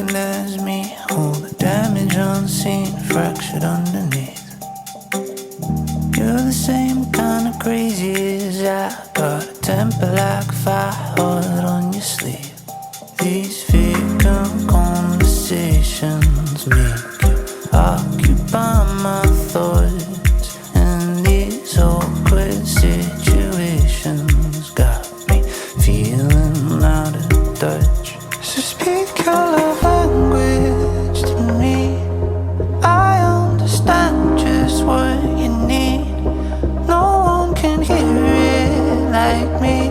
recognize me. All the damage unseen, fractured underneath. You're the same kind of crazy as I. Got a temper like fire, heart on your sleeve. These vacant conversations make you occupy my thoughts, and these awkward situations got me feeling out of touch. So speak your love language to me. I understand just what you need. No one can hear it like me.